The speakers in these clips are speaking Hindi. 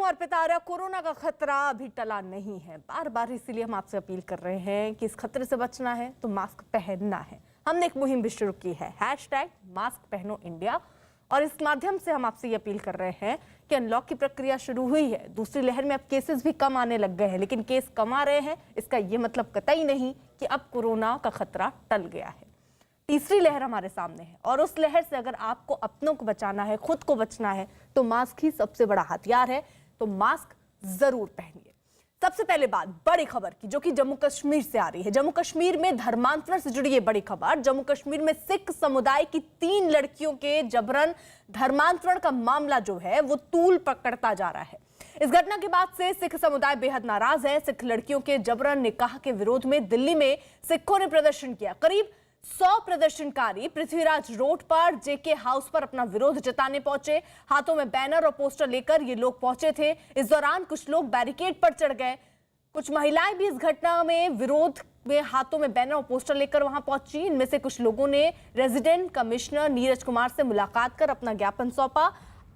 हूं अर्पिता आर्या। कोरोना का खतरा अभी टला नहीं है। बार बार इसीलिए हम आपसे अपील कर रहे हैं कि इस खतरे से बचना है तो मास्क पहनना है। हमने एक मुहिम भी शुरू की है, #मास्क पहनो इंडिया, और इस माध्यम से हम आपसे ये अपील कर रहे हैं कि अनलॉक की प्रक्रिया शुरू हुई है। दूसरी लहर में अब केसेस भी कम आने लग गए हैं, लेकिन केस कम आ रहे हैं इसका ये मतलब कतई नहीं कि अब कोरोना का खतरा टल गया है। तीसरी लहर हमारे सामने है और उस लहर से अगर आपको अपनों को बचाना है, खुद को बचना है, तो मास्क ही सबसे बड़ा हथियार है। तो मास्क जरूर पहनिए। सबसे पहले बात बड़ी खबर की, जो कि जम्मू कश्मीर से आ रही है। जम्मू कश्मीर में धर्मांतरण से जुड़ी ये बड़ी खबर। जम्मू कश्मीर में सिख समुदाय की 3 लड़कियों के जबरन धर्मांतरण का मामला जो है वो तूल पकड़ता जा रहा है। इस घटना के बाद से सिख समुदाय बेहद नाराज है। सिख लड़कियों के जबरन निकाह के विरोध में दिल्ली में सिखों ने प्रदर्शन किया। करीब 100 प्रदर्शनकारी पृथ्वीराज रोड पर जेके हाउस पर अपना विरोध जताने पहुंचे। हाथों में बैनर और पोस्टर लेकर ये लोग पहुंचे थे। इस दौरान कुछ लोग बैरिकेड पर चढ़ गए। कुछ महिलाएं भी इस घटना में विरोध में हाथों में बैनर और पोस्टर लेकर वहां पहुंची। इनमें से कुछ लोगों ने रेजिडेंट कमिश्नर नीरज कुमार से मुलाकात कर अपना ज्ञापन सौंपा।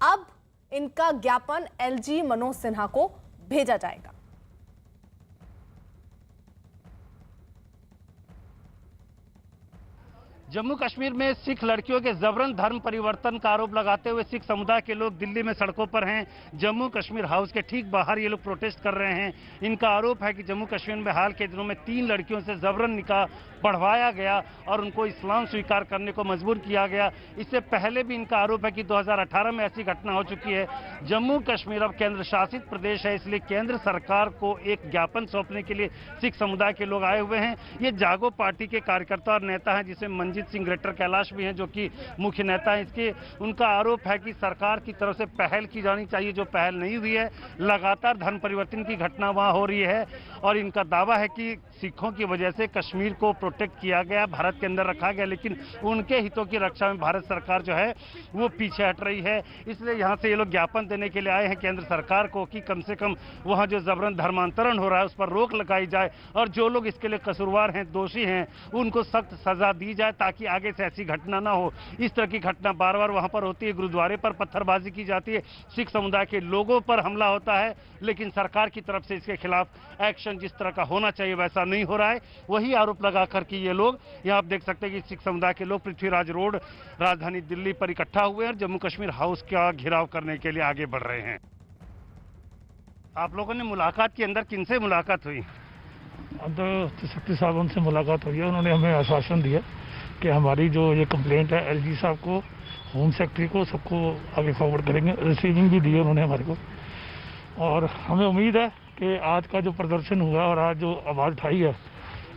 अब इनका ज्ञापन LG मनोज सिन्हा को भेजा जाएगा। जम्मू कश्मीर में सिख लड़कियों के जबरन धर्म परिवर्तन का आरोप लगाते हुए सिख समुदाय के लोग दिल्ली में सड़कों पर हैं। जम्मू कश्मीर हाउस के ठीक बाहर ये लोग प्रोटेस्ट कर रहे हैं। इनका आरोप है कि जम्मू कश्मीर में हाल के दिनों में 3 लड़कियों से जबरन निकाह बढ़वाया गया और उनको इस्लाम स्वीकार करने को मजबूर किया गया। इससे पहले भी इनका आरोप है कि 2018 में ऐसी घटना हो चुकी है। जम्मू कश्मीर अब केंद्र शासित प्रदेश है, इसलिए केंद्र सरकार को एक ज्ञापन सौंपने के लिए सिख समुदाय के लोग आए हुए हैं। ये जागो पार्टी के कार्यकर्ता और नेता हैं, जिसमें मंजीत सिंह ग्रेटर कैलाश भी हैं, जो कि मुख्य नेता हैं। इसके उनका आरोप है कि सरकार की तरफ से पहल की जानी चाहिए, जो पहल नहीं हुई है। लगातार धर्म परिवर्तन की घटना वहां हो रही है और इनका दावा है कि सिखों की वजह से कश्मीर को प्रोटेक्ट किया गया, भारत के अंदर रखा गया, लेकिन उनके हितों की रक्षा में भारत सरकार जो है वो पीछे हट रही है। इसलिए यहां से ये लोग ज्ञापन देने के लिए आए हैं केंद्र सरकार को कि कम से कम वहां जो जबरन धर्मांतरण हो रहा है उस पर रोक लगाई जाए और जो लोग इसके लिए कसूरवार हैं, दोषी हैं, उनको सख्त सजा दी जाए ताकि आगे से ऐसी घटना ना हो। इस तरह की घटना बार बार वहां पर होती है। गुरुद्वारे पर पत्थरबाजी की जाती है, सिख समुदाय के लोगों पर हमला होता है, लेकिन सरकार की तरफ से इसके खिलाफ एक्शन जिस तरह का होना चाहिए वैसा नहीं हो रहा है। वही आरोप लगाकर कि ये लोग, यहाँ आप देख सकते हैं कि सिख समुदाय के लोग पृथ्वीराज रोड राजधानी दिल्ली पर इकट्ठा हुए और जम्मू कश्मीर हाउस का घेराव करने के लिए आगे बढ़ रहे हैं। आप लोगों ने मुलाकात की, अंदर किनसे मुलाकात हुई? अंदर शक्ति साहब उनसे मुलाकात हुई है। उन्होंने हमें आश्वासन दिया कि हमारी जो ये कंप्लेंट है LG साहब को, होम सेक्रेटरी को, सबको आगे फॉरवर्ड करेंगे। रिसीविंग भी दी है उन्होंने हमारे को, और हमें उम्मीद है कि आज का जो प्रदर्शन हुआ और आज जो आवाज़ उठाई है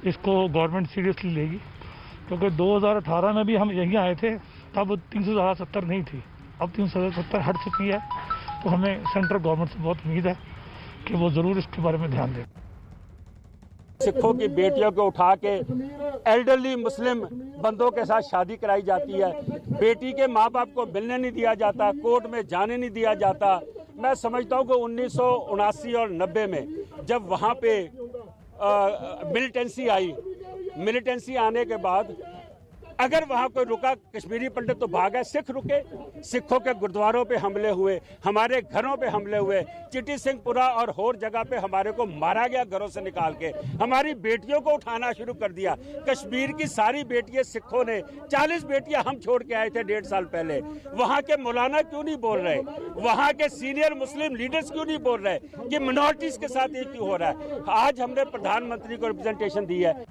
इसको गवर्नमेंट सीरियसली लेगी, क्योंकि 2018 में भी हम यहीं आए थे, तब 370 नहीं थी, अब 370 हट चुकी है। तो हमें सेंट्रल गवर्नमेंट से बहुत उम्मीद है कि वो ज़रूर इसके बारे में ध्यान दें। सिखों की बेटियों को उठा के एल्डरली मुस्लिम बंदों के साथ शादी कराई जाती है। बेटी के माँ बाप को मिलने नहीं दिया जाता, कोर्ट में जाने नहीं दिया जाता। मैं समझता हूँ कि 1979 और 90 में जब वहाँ पे मिलिटेंसी आई, मिलिटेंसी आने के बाद अगर वहाँ कोई रुका कश्मीरी पंडित तो भागा, सिख रुके, सिखों के गुरुद्वारों पे हमले हुए, हमारे घरों पे हमले हुए, चिटी सिंहपुरा और होर जगह पे हमारे को मारा गया घरों से निकाल के। हमारी बेटियों को उठाना शुरू कर दिया। कश्मीर की सारी बेटियां सिखों ने, 40 बेटियां हम छोड़ के आए थे 1.5 साल पहले। वहाँ के मौलाना क्यों नहीं बोल रहे, वहाँ के सीनियर मुस्लिम लीडर्स क्यों नहीं बोल रहे कि मिनॉरिटीज के साथ ये क्यों हो रहा है? आज हमने प्रधानमंत्री को रिप्रेजेंटेशन दी है।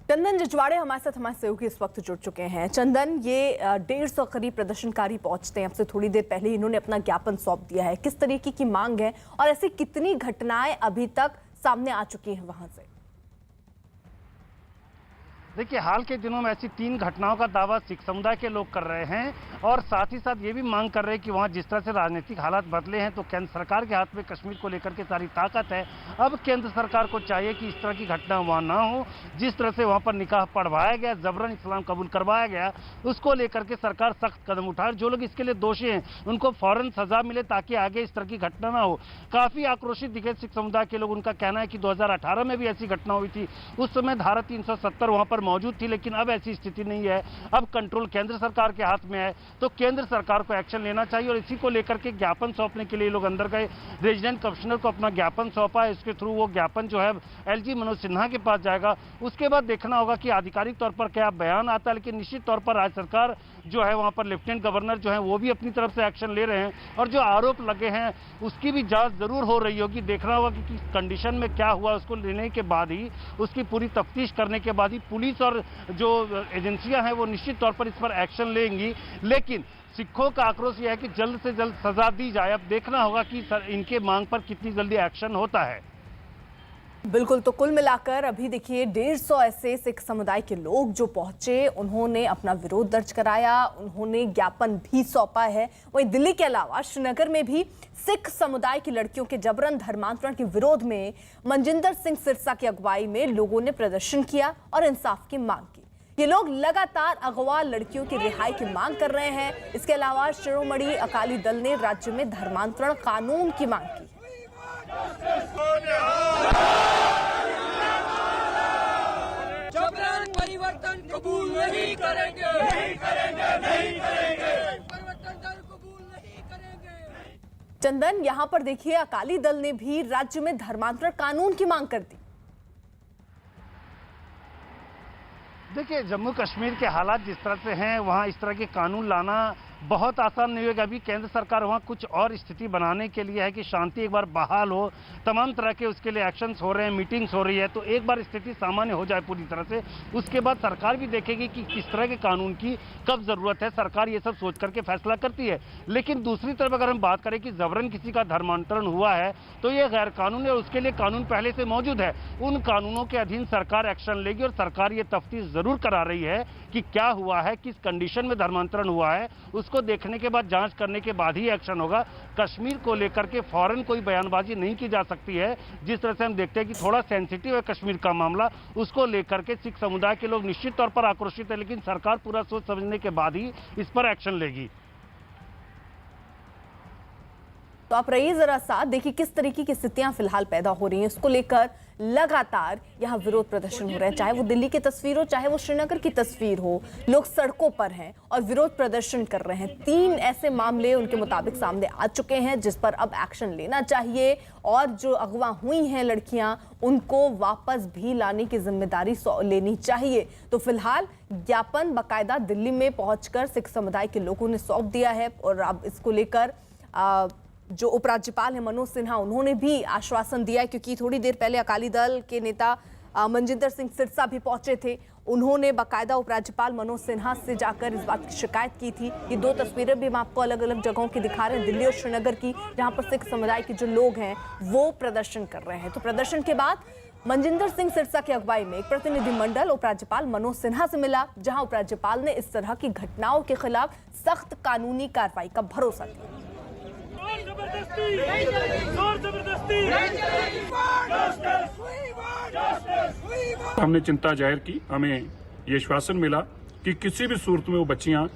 चंदन जजवाड़े हमारे साथ, हमारे सहयोगी इस वक्त जुड़ चुके हैं। चंदन, ये 150 करीब प्रदर्शनकारी पहुंचते हैं। अब से थोड़ी देर पहले इन्होंने अपना ज्ञापन सौंप दिया है। किस तरीके की मांग है और ऐसी कितनी घटनाएं अभी तक सामने आ चुकी हैं वहां से? देखिए, हाल के दिनों में ऐसी 3 घटनाओं का दावा सिख समुदाय के लोग कर रहे हैं और साथ ही साथ ये भी मांग कर रहे हैं कि वहाँ जिस तरह से राजनीतिक हालात बदले हैं तो केंद्र सरकार के हाथ में कश्मीर को लेकर के सारी ताकत है। अब केंद्र सरकार को चाहिए कि इस तरह की घटना वहाँ ना हो। जिस तरह से वहाँ पर निकाह पढ़वाया गया, जबरन इस्लाम कबूल करवाया गया, उसको लेकर के सरकार सख्त कदम उठाए। जो लोग इसके लिए दोषी हैं उनको फौरन सजा मिले ताकि आगे इस तरह की घटना ना हो। काफ़ी आक्रोशित दिखे सिख समुदाय के लोग। उनका कहना है कि 2018 में भी ऐसी घटना हुई थी, उस समय धारा 370 वहाँ पर मौजूद थी, लेकिन अब ऐसी स्थिति नहीं है। अब कंट्रोल केंद्र सरकार के हाथ में है, तो केंद्र सरकार को एक्शन लेना चाहिए। और इसी को लेकर के ज्ञापन सौंपने के लिए लोग अंदर गए, रेजिडेंट कमिश्नर को अपना ज्ञापन सौंपा है। इसके थ्रू वो ज्ञापन जो है एलजी मनोज सिन्हा के पास जाएगा। उसके बाद देखना होगा कि आधिकारिक तौर पर क्या बयान आता है, लेकिन निश्चित तौर पर राज्य सरकार जो है वहां पर लेफ्टिनेंट गवर्नर जो है वो भी अपनी तरफ से एक्शन ले रहे हैं, और जो आरोप लगे हैं उसकी भी जांच जरूर हो रही होगी। देखना होगा कि किस कंडीशन में क्या हुआ, उसको लेने के बाद ही, उसकी पूरी तफ्तीश करने के बाद ही पुलिस और जो एजेंसियां हैं वो निश्चित तौर पर इस पर एक्शन लेंगी। लेकिन सिखों का आक्रोश यह है कि जल्द से जल्द सजा दी जाए। अब देखना होगा कि इनके मांग पर कितनी जल्दी एक्शन होता है। बिल्कुल, तो कुल मिलाकर अभी देखिए 150 ऐसे सिख समुदाय के लोग जो पहुंचे, उन्होंने अपना विरोध दर्ज कराया, उन्होंने ज्ञापन भी सौंपा है। वहीं दिल्ली के अलावा श्रीनगर में भी सिख समुदाय की लड़कियों के जबरन धर्मांतरण के विरोध में मनजिंदर सिंह सिरसा की अगुवाई में लोगों ने प्रदर्शन किया और इंसाफ की मांग की। ये लोग लगातार अगवा लड़कियों की रिहाई की मांग कर रहे हैं। इसके अलावा शिरोमणि अकाली दल ने राज्य में धर्मांतरण कानून की मांग की। जबरन परिवर्तन कबूल नहीं करेंगे, नहीं करेंगे, नहीं करेंगे, परिवर्तन दल कबूल नहीं करेंगे। चंदन, यहां पर देखिए अकाली दल ने भी राज्य में धर्मांतरण कानून की मांग कर दी। देखिए, जम्मू कश्मीर के हालात जिस तरह से हैं, वहाँ इस तरह के कानून लाना बहुत आसान नहीं होगा। अभी केंद्र सरकार वहाँ कुछ और स्थिति बनाने के लिए है कि शांति एक बार बहाल हो, तमाम तरह के उसके लिए एक्शंस हो रहे हैं, मीटिंग्स हो रही है, तो एक बार स्थिति सामान्य हो जाए पूरी तरह से, उसके बाद सरकार भी देखेगी कि किस तरह के कानून की कब जरूरत है। सरकार ये सब सोच करके फैसला करती है। लेकिन दूसरी तरफ अगर हम बात करें कि जबरन किसी का धर्मांतरण हुआ है तो ये गैर कानूनी है, और उसके लिए कानून पहले से मौजूद है। उन कानूनों के अधीन सरकार एक्शन लेगी, और सरकार ये तफ्तीश जरूर करा रही है कि क्या हुआ है, किस कंडीशन में धर्मांतरण हुआ है, उसको देखने के बाद, जांच करने के बाद ही एक्शन होगा। कश्मीर को लेकर के फौरन कोई बयानबाजी नहीं की जा सकती है। जिस तरह से हम देखते हैं कि थोड़ा सेंसिटिव है कश्मीर का मामला, उसको लेकर के सिख समुदाय के लोग निश्चित तौर पर आक्रोशित है, लेकिन सरकार पूरा सोच समझने के बाद ही इस पर एक्शन लेगी। तो आप रहिए जरा साथ, देखिए किस तरीके की स्थितियां फिलहाल पैदा हो रही हैं। इसको लेकर लगातार यहां विरोध प्रदर्शन हो रहे हैं, चाहे वो दिल्ली की तस्वीर हो, चाहे वो श्रीनगर की तस्वीर हो। लोग सड़कों पर हैं और विरोध प्रदर्शन कर रहे हैं। 3 ऐसे मामले उनके मुताबिक सामने आ चुके हैं जिस पर अब एक्शन लेना चाहिए, और जो अगवा हुई हैं लड़कियां, उनको वापस भी लाने की जिम्मेदारी लेनी चाहिए। तो फिलहाल ज्ञापन बाकायदा दिल्ली में पहुंचकर सिख समुदाय के लोगों ने सौंप दिया है, और अब इसको लेकर जो उपराज्यपाल हैं मनोज सिन्हा, उन्होंने भी आश्वासन दिया है, क्योंकि थोड़ी देर पहले अकाली दल के नेता मनजिंदर सिंह सिरसा भी पहुंचे थे। उन्होंने बाकायदा उपराज्यपाल मनोज सिन्हा से जाकर इस बात की शिकायत की थी। ये 2 तस्वीरें भी हम आपको अलग अलग जगहों की दिखा रहे हैं, दिल्ली और श्रीनगर की, जहां पर सिख समुदाय के जो लोग हैं वो प्रदर्शन कर रहे हैं। तो प्रदर्शन के बाद मनजिंदर सिंह सिरसा की अगुवाई में एक प्रतिनिधिमंडल उपराज्यपाल मनोज सिन्हा से मिला, जहां उपराज्यपाल ने इस तरह की घटनाओं के खिलाफ सख्त कानूनी कार्रवाई का भरोसा दिया। हमने चिंता जाहिर की, हमें ये आश्वासन मिला कि किसी भी सूरत में वो बच्चियां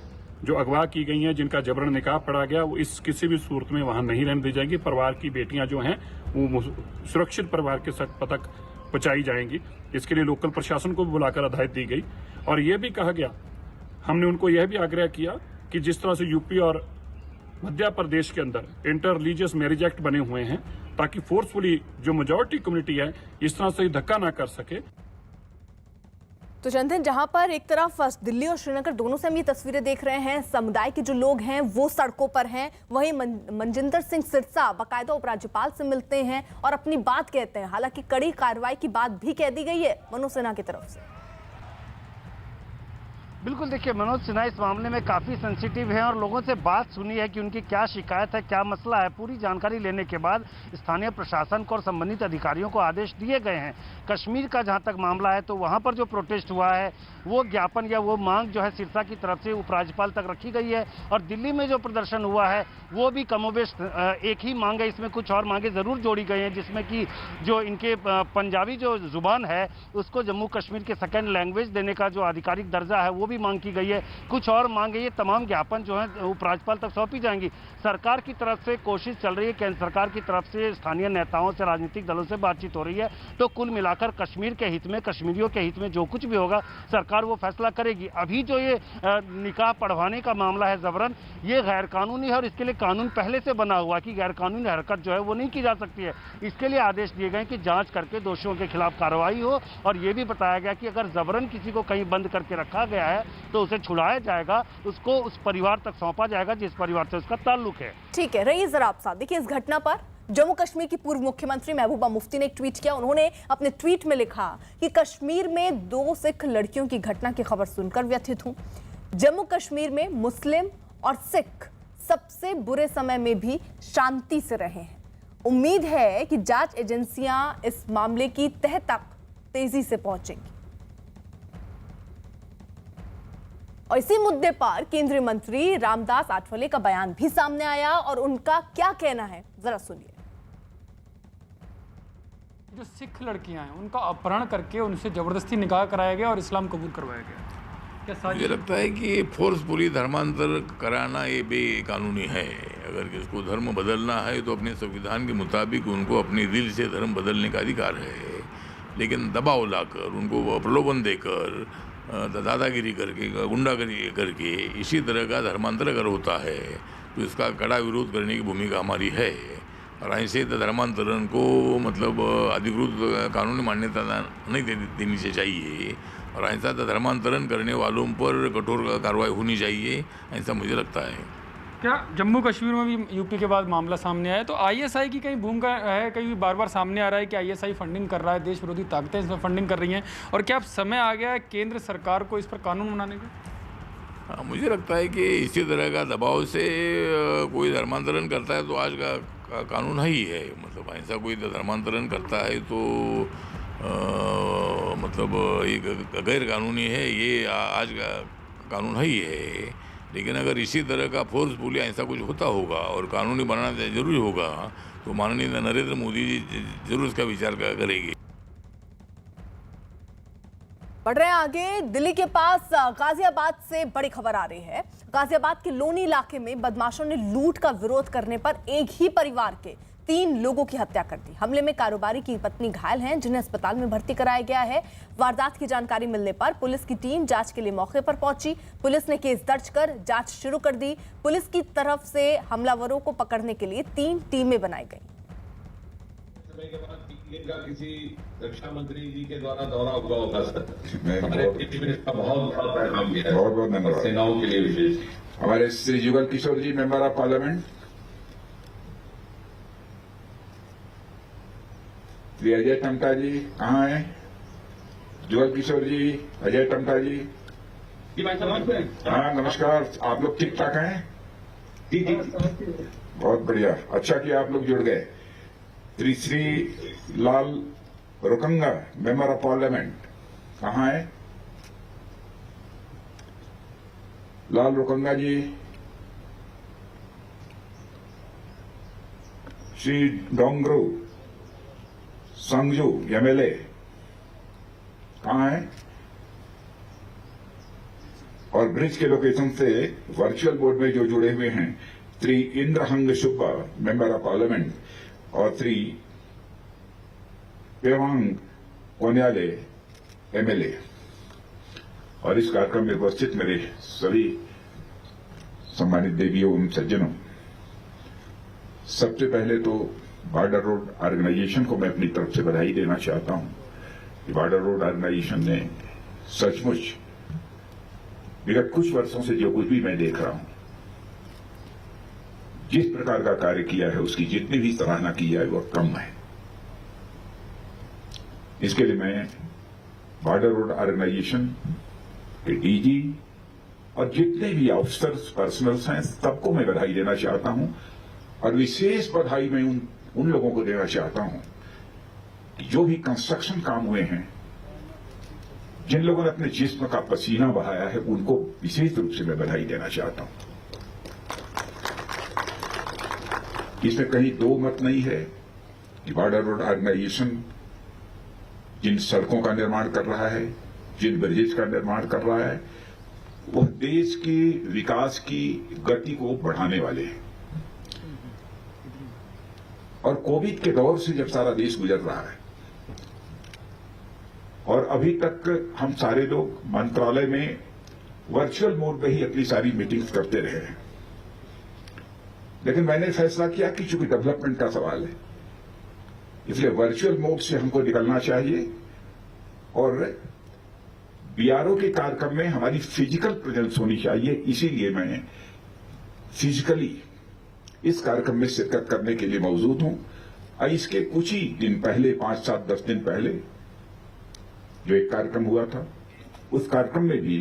जो अगवा की गई हैं, जिनका जबरन निकाह पड़ा गया, वो इस किसी भी सूरत में वहां नहीं रहने दी जाएंगी। परिवार की बेटियां जो हैं वो सुरक्षित परिवार के तक पहुंचाई जाएंगी। इसके लिए लोकल प्रशासन को भी बुलाकर हिदायत दी गई, और यह भी कहा गया, हमने उनको यह भी आग्रह किया कि जिस तरह से यूपी और मध्य प्रदेश के अंदर इंटर रिलीजियस मैरिज एक्ट बने हुए हैं, ताकि फोर्सफुली जो मेजॉरिटी कम्युनिटी है इस तरह से धक्का ना कर सके। तो चंदन, जहां पर एक तरफ दिल्ली और श्रीनगर दोनों से हम ये तस्वीरें देख रहे हैं, समुदाय के जो लोग हैं वो सड़कों पर हैं, वहीं मनजिंदर सिंह सिरसा बाकायदा उपराज्यपाल से मिलते हैं और अपनी बात कहते हैं। हालांकि कड़ी कार्रवाई की बात भी कह दी गई है मनोज सिन्हा की तरफ से। बिल्कुल, देखिए मनोज सिन्हा इस मामले में काफ़ी सेंसिटिव है, और लोगों से बात सुनी है कि उनकी क्या शिकायत है, क्या मसला है। पूरी जानकारी लेने के बाद स्थानीय प्रशासन को और संबंधित अधिकारियों को आदेश दिए गए हैं। कश्मीर का जहां तक मामला है, तो वहां पर जो प्रोटेस्ट हुआ है, वो ज्ञापन या वो मांग जो है सिरसा की तरफ से उपराज्यपाल तक रखी गई है, और दिल्ली में जो प्रदर्शन हुआ है वो भी कमोबेश एक ही मांग है। इसमें कुछ और मांगे जरूर जोड़ी गई हैं, जिसमें कि जो इनके पंजाबी जो जुबान है उसको जम्मू कश्मीर के सेकेंड लैंग्वेज देने का जो आधिकारिक दर्जा है वो भी मांग की गई है। कुछ और मांगे, ये तमाम ज्ञापन जो है उपराज्यपाल तक सौंपी जाएंगी। सरकार की तरफ से कोशिश चल रही है, केंद्र सरकार की तरफ से स्थानीय नेताओं से, राजनीतिक दलों से बातचीत हो रही है। तो कुल मिलाकर कश्मीर के हित में, कश्मीरियों के हित में जो कुछ भी होगा सरकार वो फैसला करेगी। अभी जो ये निकाह पढ़वाने का मामला है जबरन, ये गैर कानूनी है और इसके लिए कानून पहले से बना हुआ कि गैर कानूनी हरकत जो है वो नहीं की जा सकती है। इसके लिए आदेश दिए गए कि जांच करके दोषियों के खिलाफ कार्रवाई हो और ये भी बताया गया कि अगर जबरन किसी को कहीं बंद करके रखा गया है तो उसे छुड़ाया जाएगा, उसको उस परिवार तक सौंपा जाएगा जिस परिवार से उसका ताल्लुक है। ठीक है, रही जरा आप साथ देखिए इस घटना पर जम्मू कश्मीर की पूर्व मुख्यमंत्री महबूबा मुफ्ती ने एक ट्वीट किया। उन्होंने अपने ट्वीट में लिखा कि कश्मीर में 2 सिख लड़कियों की घटना की खबर सुनकर व्यथित हूं। जम्मू कश्मीर में मुस्लिम और सिख सबसे बुरे समय में भी शांति से रहे हैं। उम्मीद है कि जांच एजेंसियां इस मामले की तह तक तेजी से पहुंचेंगी। और इसी मुद्दे पर केंद्रीय मंत्री रामदास आठवले का बयान भी सामने आया और उनका क्या कहना है जरा सुनिए। जो सिख लड़कियां हैं उनका अपहरण करके उनसे जबरदस्ती निकाह कराया गया और इस्लाम कबूल करवाया गया। मुझे लगता है कि फोर्सफुली धर्मांतर कराना ये बेकानूनी है। अगर किसको धर्म बदलना है तो अपने संविधान के मुताबिक उनको अपने दिल से धर्म बदलने का अधिकार है, लेकिन दबाव लाकर, उनको प्रलोभन देकर, दादागिरी करके, गुंडागिरी करके इसी तरह का धर्मांतर अगर होता है तो इसका कड़ा विरोध करने की भूमिका हमारी है। और ऐसे धर्मांतरण को मतलब अधिकृत कानूनी मान्यता नहीं देनी चाहिए और ऐसा धर्मांतरण करने वालों पर कठोर कार्रवाई होनी चाहिए, ऐसा मुझे लगता है। क्या जम्मू कश्मीर में भी यूपी के बाद मामला सामने आया तो आईएसआई की कहीं भूमिका है? कहीं बार बार सामने आ रहा है कि आईएसआई फंडिंग कर रहा है, देश विरोधी ताकतें इसमें फंडिंग कर रही हैं, और क्या अब समय आ गया है केंद्र सरकार को इस पर कानून बनाने का? हाँ, मुझे लगता है कि इसी तरह का दबाव से कोई धर्मांतरण करता है तो आज का कानून है ही है। मतलब ऐसा कोई धर्मांतरण करता है तो मतलब ये गैर कानूनी है, ये आज का कानून है ही है। लेकिन अगर इसी तरह का फोर्सफुली ऐसा कुछ होता होगा और कानूनी बनाना जरूरी होगा तो माननीय नरेंद्र मोदी जी जरूर इसका विचार करेंगे। बढ़ रहे हैं आगे, दिल्ली के पास गाजियाबाद से बड़ी खबर आ रही है। गाजियाबाद के लोनी इलाके में बदमाशों ने लूट का विरोध करने पर एक ही परिवार के 3 लोगों की हत्या कर दी। हमले में कारोबारी की पत्नी घायल हैं, जिन्हें अस्पताल में भर्ती कराया गया है। वारदात की जानकारी मिलने पर पुलिस की टीम जांच के लिए मौके पर पहुंची। पुलिस ने केस दर्ज कर जांच शुरू कर दी। पुलिस की तरफ से हमलावरों को पकड़ने के लिए 3 टीमें बनाई गई। का किसी रक्षा मंत्री जी के द्वारा दौरा हुआ होगा सर, हमारे चीफ मिनिस्टर बहुत पैगाम दिया है, बहुत बहुत धन्यवाद सेनाओं के लिए विशेष। हमारे Shri Jugal Kishore ji member of parliament, Shri Ajay Tamta ji कहाँ हैं? जुगल किशोर जी, अजय टमटा जी। हाँ नमस्कार, आप लोग ठीक ठाक हैं? जी जी बहुत बढ़िया, अच्छा किया आप लोग जुड़ गए। Shri Lal रुकंगा member of parliament कहाँ है? लाल रुकंगा जी। श्री डोंगरू संगजू एमएलए कहाँ है? और ब्रिज के लोकेशन से वर्चुअल बोर्ड में जो जुड़े हुए हैं Shri Indra Hang Subba member of parliament और श्री पेवांग कोन्याले एमएलए। और इस कार्यक्रम में उपस्थित मेरे सभी सम्मानित देवियों एवं सज्जनों, सबसे पहले तो बॉर्डर रोड ऑर्गेनाइजेशन को मैं अपनी तरफ से बधाई देना चाहता हूं कि बॉर्डर रोड ऑर्गेनाइजेशन ने सचमुच विगत कुछ वर्षों से जो कुछ भी मैं देख रहा हूं, जिस प्रकार का कार्य किया है उसकी जितनी भी सराहना की जाए वह कम है। इसके लिए मैं बॉर्डर रोड ऑर्गेनाइजेशन के डीजी और जितने भी ऑफिसर्स पर्सनल्स हैं सबको मैं बधाई देना चाहता हूं। और विशेष बधाई मैं उन लोगों को देना चाहता हूं कि जो भी कंस्ट्रक्शन काम हुए हैं, जिन लोगों ने अपने जिस्म का पसीना बहाया है, उनको विशेष रूप से मैं बधाई देना चाहता हूं। इसमें कहीं दो मत नहीं है कि बॉर्डर रोड ऑर्गेनाइजेशन जिन सड़कों का निर्माण कर रहा है, जिन ब्रिजेज का निर्माण कर रहा है, वह देश की विकास की गति को बढ़ाने वाले हैं। और कोविड के दौर से जब सारा देश गुजर रहा है और अभी तक हम सारे लोग मंत्रालय में वर्चुअल मोड में ही अपनी सारी मीटिंग्स करते रहे हैं, लेकिन मैंने फैसला किया कि चूंकि डेवलपमेंट का सवाल है इसलिए वर्चुअल मोड से हमको निकलना चाहिए और बीआरओ के कार्यक्रम में हमारी फिजिकल प्रेजेंस होनी चाहिए। इसीलिए मैं फिजिकली इस कार्यक्रम में शिरकत करने के लिए मौजूद हूं। और इसके कुछ ही दिन पहले 5, 7, 10 दिन पहले जो एक कार्यक्रम हुआ था उस कार्यक्रम में भी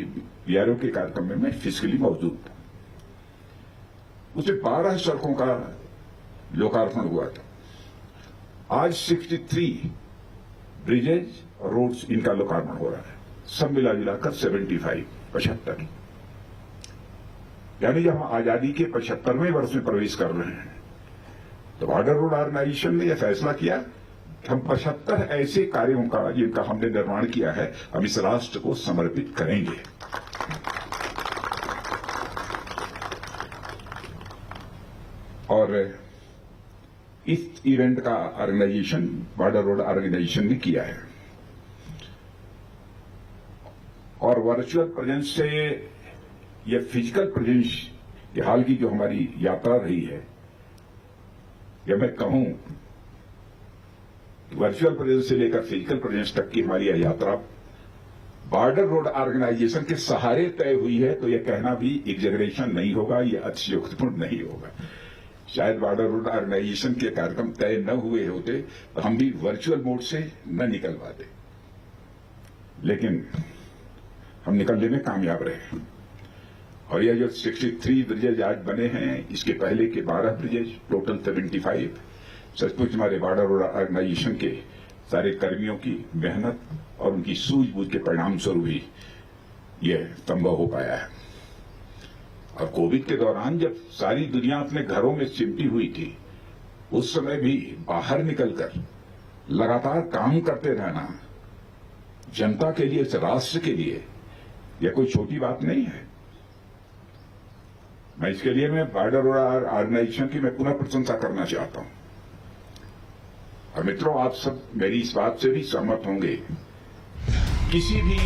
बीआरओ के कार्यक्रम में मैं फिजिकली मौजूद था। उसमें 12 सड़कों का लोकार्पण हुआ था। आज 63 ब्रिजेज और रोड्स इनका लोकार्पण हो रहा है, सब मिला जुलाकर 75 यानी जब हम आजादी के 75वें वर्ष में प्रवेश कर रहे हैं तो बॉर्डर रोड ऑर्गेनाइजेशन ने यह फैसला किया कि हम 75 ऐसे कार्यों का जिनका हमने निर्माण किया है हम इस राष्ट्र को समर्पित करेंगे। और इस इवेंट का ऑर्गेनाइजेशन बॉर्डर रोड ऑर्गेनाइजेशन ने किया है और वर्चुअल प्रेजेंस से यह फिजिकल प्रेजेंस ये हाल की जो हमारी यात्रा रही है, या मैं कहूं वर्चुअल प्रेजेंस से लेकर फिजिकल प्रेजेंस तक की हमारी यह यात्रा बॉर्डर रोड ऑर्गेनाइजेशन के सहारे तय हुई है, तो यह कहना भी एग्जैगरेशन नहीं होगा, यह अतिशयोक्तिपूर्ण नहीं होगा। शायद बॉर्डर रोड ऑर्गेनाइजेशन के कार्यक्रम तय न हुए होते तो हम भी वर्चुअल मोड से न निकल पाते, लेकिन हम निकलने में कामयाब रहे। और यह जो 63 ब्रिजेज आज बने हैं, इसके पहले के 12 ब्रिजेज, टोटल 75, सचमुच हमारे बॉर्डर रोड ऑर्गेनाइजेशन के सारे कर्मियों की मेहनत और उनकी सूझबूझ के परिणाम स्वरूप ही यह संभव हो पाया है। और कोविड के दौरान जब सारी दुनिया अपने घरों में सिमटी हुई थी, उस समय भी बाहर निकलकर लगातार काम करते रहना जनता के लिए, इस राष्ट्र के लिए, यह कोई छोटी बात नहीं है। मैं इसके लिए मैं बॉर्डर रोड ऑर्गेनाइजेशन की मैं पुनः प्रशंसा करना चाहता हूं। और मित्रों, आप सब मेरी इस बात से भी सहमत होंगे, किसी भी